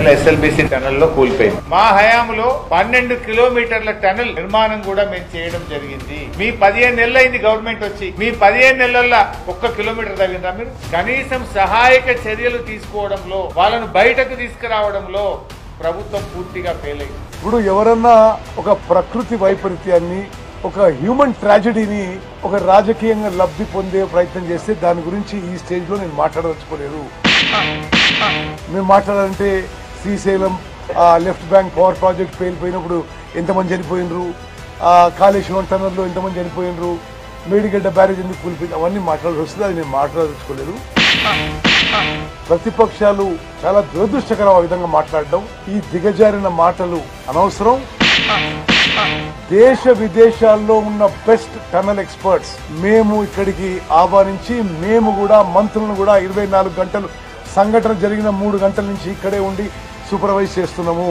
Tunnel SLBC tunnel లో కూలిపోయింది. మా హయాంలో 12 కిలోమీటర్ల టన్నెల్ నిర్మాణం కూడా మేము చేయడం జరిగింది. మీ 15 నెలలు అయింది గవర్నమెంట్ వచ్చి, మీ 15 నెలల్లో 1 కిలోమీటర్ తగ్గిందా మీరు? కనీసం సహాయక చర్యలు తీసుకోవడంలో, వాళ్ళను బయటకు తీసుకురావడంలో ప్రభుత్వం పూర్తిగా ఫెయిల్ అయింది. ఇప్పుడు ఎవరన్నా ఒక ప్రకృతి వైపరీత్యాన్ని, ఒక హ్యూమన్ ట్రాజడీని ఒక రాజకీయంగా లబ్ధి పొందే ప్రయత్నం చేస్తే దాని గురించి ఈ స్టేజ్ లో నేను మాట్లాడదలుచుకోలేదు. మేము మాట్లాడాలంటే Srisailam left bank power project పేలిపోయినప్పుడు ఎంతమంది చనిపోయినరు, కాళేశ్వరం టన్నెల్లో ఎంతమంది చనిపోయినరు, మేడిగడ్డ బ్యారేజ్ ఎందుకు కూలిపోయింది, అవన్నీ మాట్లాడాల్సి వస్తుంది. అది నేను మాట్లాడదలుచుకోలేదు. ప్రతిపక్షాలు చాలా దురదృష్టకరం ఆ విధంగా మాట్లాడడం, ఈ దిగజారిన మాటలు అనవసరం. దేశ విదేశాల్లో ఉన్న బెస్ట్ టనల్ ఎక్స్పర్ట్స్ మేము ఇక్కడికి ఆహ్వానించి, మేము కూడా మంత్రులను కూడా 24 గంటలు, సంఘటన జరిగిన 3 గంటల నుంచి ఇక్కడే ఉండి సూపర్వైజ్ చేస్తున్నాము.